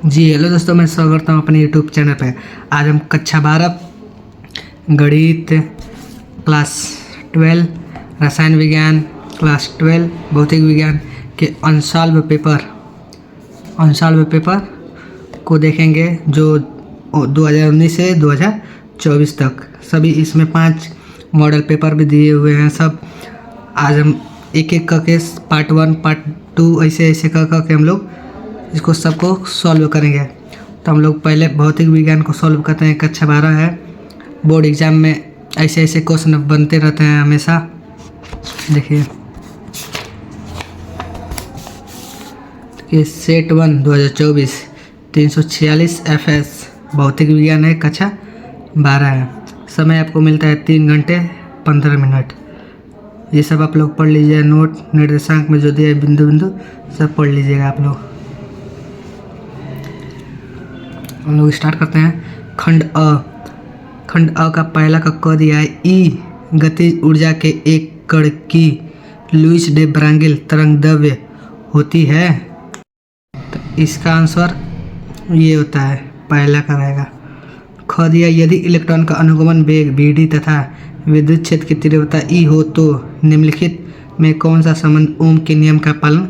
जी hello दोस्तों, मैं स्वागत करता हूँ अपने यूट्यूब चैनल पे। आज हम कक्षा 12 गणित क्लास 12 रसायन विज्ञान क्लास 12 भौतिक विज्ञान के अनसॉल्व पेपर को देखेंगे जो 2019 से 2024 तक। सभी इसमें 5 मॉडल पेपर भी दिए हुए हैं। सब आज हम एक एक करके पार्ट 1 पार्ट 2 ऐसे कर हम लोग इसको सबको सॉल्व करेंगे। तो हम लोग पहले भौतिक विज्ञान को सॉल्व करते हैं। कक्षा 12 है, बोर्ड एग्जाम में ऐसे क्वेश्चन बनते रहते हैं हमेशा। देखिए सेट 1 2024 346 FS भौतिक विज्ञान है, कक्षा 12 है। समय आपको मिलता है 3 घंटे 15 मिनट। ये सब आप लोग पढ़ लीजिए, नोट निर्देशांक में जो दिया है बिंदु बिंदु सब पढ़ लीजिएगा आप लोग। हम लोग स्टार्ट करते हैं। खंड अ का पहला का क दिया है ई गतिज ऊर्जा के एक कण की लुईस डे ब्रांगेल तरंगदैर्घ्य होती है। तो इसका आंसर ये होता है, पहला का रहेगा। ख दिया यदि इलेक्ट्रॉन का अनुगमन वेग vd तथा विद्युत क्षेत्र की तीव्रता E हो तो निम्नलिखित में कौन सा संबंध ओम के नियम का पालन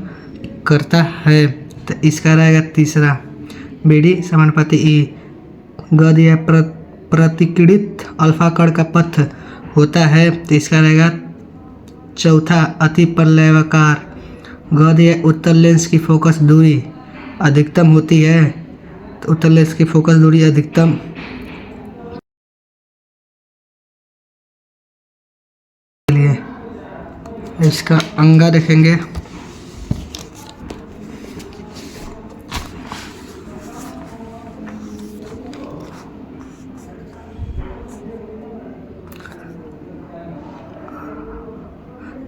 करता है। तो इसका रहेगा तीसरा, vd समानुपाती E। ग दिया प्रतिकिणित अल्फा कण का पथ होता है। तो इसका रहेगा चौथा, अति परवलयाकार। ग दिया उत्तल लेंस की फोकस दूरी अधिकतम होती है। तो उत्तल लेंस की फोकस दूरी अधिकतम लिए इसका अंगा देखेंगे।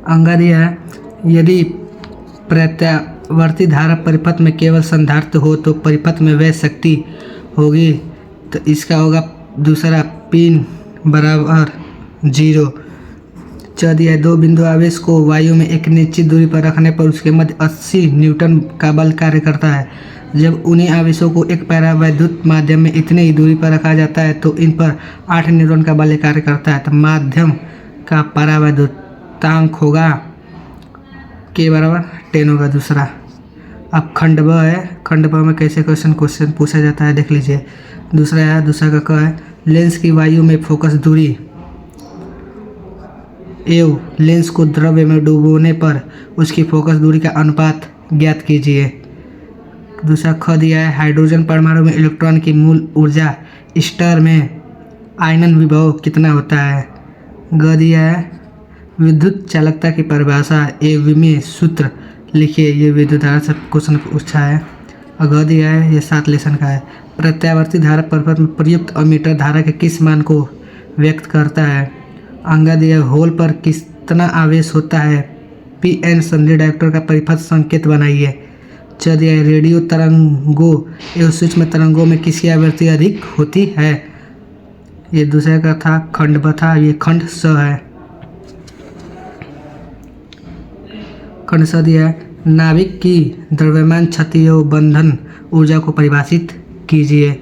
अंगा दिया है यदि प्रत्यावर्ती धारा परिपथ में केवल संधारित्र हो तो परिपथ में वह शक्ति होगी। तो इसका होगा दूसरा, पिन बराबर 0। च दिया दो बिंदु आवेश को वायु में एक निश्चित दूरी पर रखने पर उसके मध्य 80 न्यूटन का बल कार्य करता है। जब उन्हीं आवेशों को एक परावैद्युत माध्यम में इतने ही दूरी पर रखा जाता है तो इन पर 8 न्यूटन का बल कार्य करता है। तो माध्यम का परावैद्युतांक होगा के बराबर 10 होगा दूसरा। अब खंड ब है, खंड ब में कैसे क्वेश्चन पूछा जाता है देख लीजिए। दूसरा है, दूसरा का क है लेंस की वायु में फोकस दूरी एवं लेंस को द्रव्य में डुबोने पर उसकी फोकस दूरी का अनुपात ज्ञात कीजिए। दूसरा ख दिया है हाइड्रोजन परमाणु में इलेक्ट्रॉन की मूल ऊर्जा स्टार में आयनन विभव कितना होता है। ग दिया है विद्युत चालकता की परिभाषा एवं विमेय सूत्र लिखिए। ये विद्युत धारा से क्वेश्चन पूछा है। और ग दिया है ये 7 लेसन का है, प्रत्यावर्ती धारा परिपथ में प्रयुक्त अमीटर धारा के किस मान को व्यक्त करता है। अंगा दिया होल पर कितना आवेश होता है। पीएन संधि डायोप्टर का परिपथ संकेत बनाइए। च दिया रेडियो तरंगों एवं सूक्ष्म तरंगों में किसकी आवृत्ति अधिक होती है। ये दूसरे का था, खंड ब था, ये खंड स है। खंड स दिया है नाभिक की द्रव्यमान क्षति एवं बंधन ऊर्जा को परिभाषित कीजिए।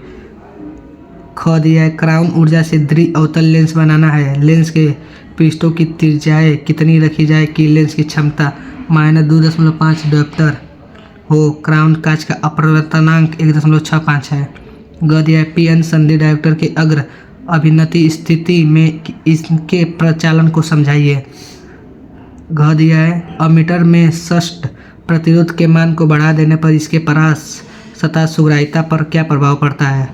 ख दिया है क्राउन ऊर्जा से द्वि अवतल लेंस बनाना है। लेंस के पृष्ठों की त्रिज्याएं कितनी रखी जाए कि लेंस की क्षमता -2.5 डायोप्टर हो। क्राउन कांच का अपवर्तनांक 1.65 है। ग दिया है पीएन संधि डायोप्टर के अग्र अभिनति स्थिति में इसके प्रचालन को समझाइए। घ दिया है अमीटर में षष्ठ प्रतिरोध के मान को बढ़ा देने पर इसके परास सतह सुग्राहिता पर क्या प्रभाव पड़ता है।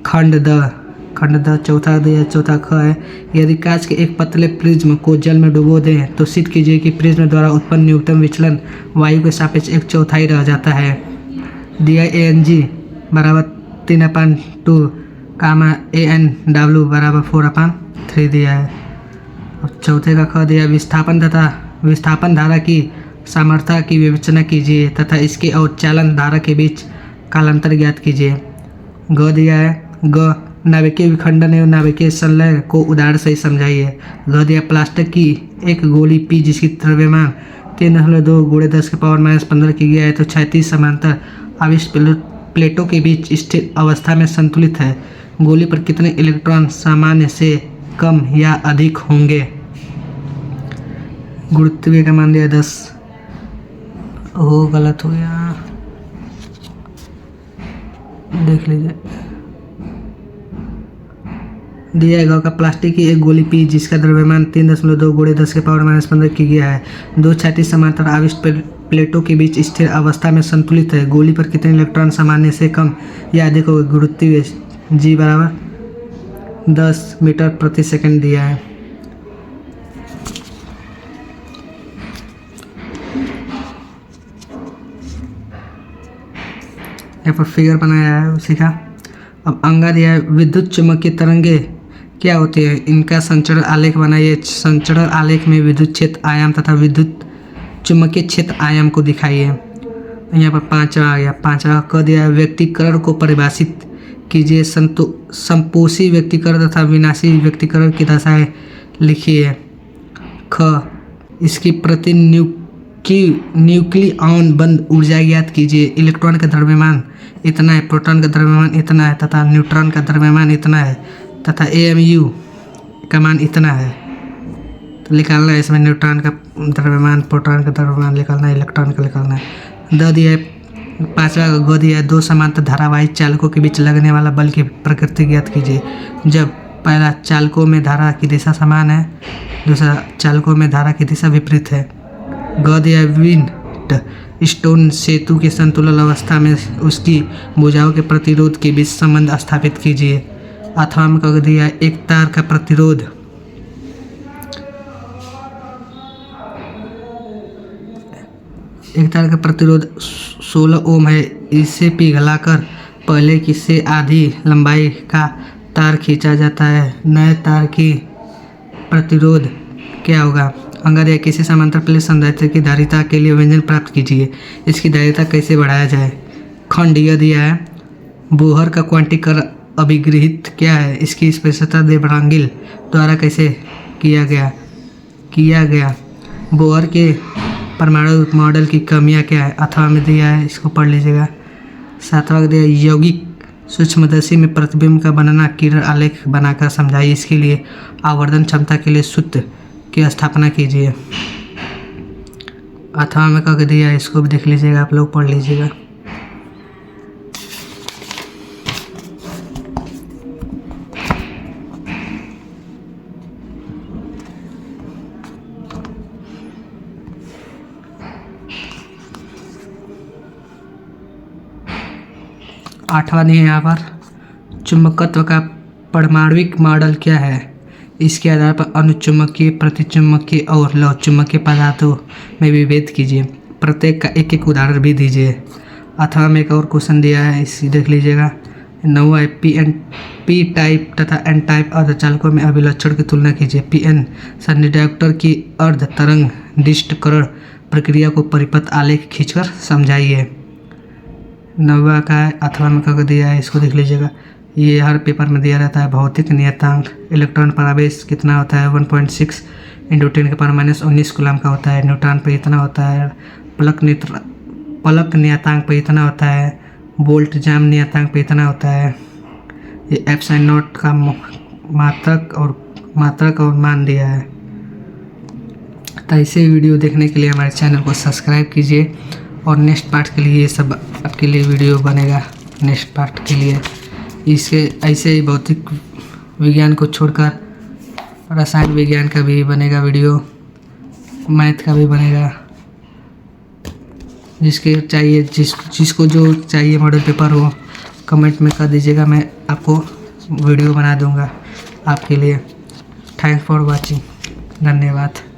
खंड द चौथा दिया, चौथा ख है यदि कांच के एक पतले प्रिज्म को जल में डुबो दें तो सिद्ध कीजिए कि प्रिज्म द्वारा उत्पन्न न्यूनतम विचलन वायु के सापेक्ष 1/4 रह जाता है। दिया ANG बराबर 3/2 कामा ANW बराबर 4/3 दिया है। और चौथे का ख दिया विस्थापन धारा की सामर्थ्य की विवेचना कीजिए तथा इसके और चालन धारा के बीच कालांतर ज्ञात कीजिए। ग दिया है ग नाभिकीय विखंडन एवं नाभिकीय संलयन को उदाहरण से समझाइए। ग दिया प्लास्टिक की एक गोली P जिसकी द्रव्यमान 3.2 × 10⁻⁻15 की गया है तो 36 समांतर आवेश प्लेटों के बीच स्थिर अवस्था में संतुलित है। गोली पर कितने इलेक्ट्रॉन सामान्य से कम या अधिक होंगे? गुरुत्वीय का मान दिया 10। हो गलत हो गया, देख लीजिए। दिया है का प्लास्टिक की एक गोली पी जिसका द्रव्यमान 3.2 × 10⁻⁻15 की गया है। दो क्षैतिज समांतर आविष्ट प्लेटों के बीच स्थिर अवस्था में संतुलित है। गोली पर कितने इलेक्ट्रॉन सामान्य से कम या अधिक होगा? गुरुत्वीय जी बराबर 10 मीटर प्रति सेकंड दिया है। यहाँ पर फिगर बनाया है उसी का। अब अंगा दिया है। विद्युत चुम्बकीय तरंगे क्या होती है? इनका संचरण आलेख बनाइए। संचरण आलेख में विद्युत क्षेत्र आयाम तथा विद्युत चुम्बकीय क्षेत्र आयाम को दिखाइए। यहाँ पर 5वां आ गया। 5वां कह दिया है। व्यक्तिकरण को परिभाषित कीजिए। संपोषी व्यक्तिकरण तथा विनाशी व्यक्तिकरण की दशाएं लिखिए। ख इसकी प्रति न्यूक्लियॉन बंद ऊर्जा ज्ञात कीजिए। इलेक्ट्रॉन का द्रव्यमान इतना है, प्रोटॉन का द्रव्यमान इतना है तथा न्यूट्रॉन का द्रव्यमान इतना है तथा AMU का मान इतना है। तो निकालना है इसमें न्यूट्रॉन का द्रव्यमान, प्रोटॉन का द्रव्यमान निकालना है, इलेक्ट्रॉन का निकालना है। द दिया है। 5वां ग दिया है। दो समांतर धारावाही चालकों के बीच लगने वाला बल की प्रकृति ज्ञात कीजिए। जब पहला चालकों में धारा की दिशा समान है, दूसरा चालकों में धारा की दिशा विपरीत है। ग दिया विंड स्टोन सेतु की संतुलन अवस्था में उसकी भुजाओं के प्रतिरोध के बीच संबंध स्थापित कीजिए। अथवा में कह दिया एक तार का प्रतिरोध एक तार का प्रतिरोध 16 ओम है। इसे पिघलाकर पहले की से आधी लंबाई का तार खींचा जाता है। नए तार की प्रतिरोध क्या होगा? अंगा दिया। किसी समांतर प्लेट संधारित्र की धारिता के लिए व्यंजन प्राप्त कीजिए। इसकी धारिता कैसे बढ़ाया जाए? खंड यह दिया है। बोहर का क्वांटीकरण अभिगृहित क्या है? इसकी स्पष्टता देवरांगिल द्वारा कैसे किया गया? बोहर के परमाणु मॉडल की कमियां क्या है? अथवा में दिया है, इसको पढ़ लीजिएगा। 7वां दिया यौगिक सूक्ष्मदर्शी में प्रतिबिंब का बनना किरण आलेख बनाकर समझाइए। इसके लिए आवर्धन क्षमता के लिए सूत्र की स्थापना कीजिए। अथवा में कह दिया है, इसको भी देख लीजिएगा, आप लोग पढ़ लीजिएगा। आठवां नहीं है यहाँ पर। चुंबकत्व का परमाणविक मॉडल क्या है? इसके आधार पर अनुचुंबकीय, प्रतिचुंबकीय और लौह चुंबकीय पदार्थों में विभेद कीजिए। प्रत्येक का एक एक उदाहरण भी दीजिए। अथवा में एक और क्वेश्चन दिया है, इसी देख लीजिएगा। 9वां है। पी टाइप तथा एन टाइप अर्धचालकों में अभिलक्षण की तुलना कीजिए। PN संनिड्यूक्टर की अर्ध तरंग डिष्टकरण प्रक्रिया को परिपथ आलेख खींचकर समझाइए। 9वां का है। अथवा में कह दिया है, इसको देख लीजिएगा। ये हर पेपर में दिया रहता है। भौतिक नियतांक इलेक्ट्रॉन पर आवेश कितना होता है? 1.6 × 10⁻⁻19 कूलम का होता है। न्यूट्रॉन पर इतना होता है। पलक नियतांक पर इतना होता है। बोल्ट जाम नियतांक पर इतना होता है। ये एप्सिलॉन नॉट का मात्रक और मान दिया है। तो ऐसे वीडियो देखने के लिए हमारे चैनल को सब्सक्राइब कीजिए और नेक्स्ट पार्ट के लिए ये सब आपके लिए वीडियो बनेगा। नेक्स्ट पार्ट के लिए इसके ऐसे ही भौतिक विज्ञान को छोड़कर रसायन विज्ञान का भी बनेगा वीडियो, मैथ का भी बनेगा। जिसको जो चाहिए मॉडल पेपर हो कमेंट में कर दीजिएगा, मैं आपको वीडियो बना दूंगा आपके लिए। Thanks for watching. धन्यवाद।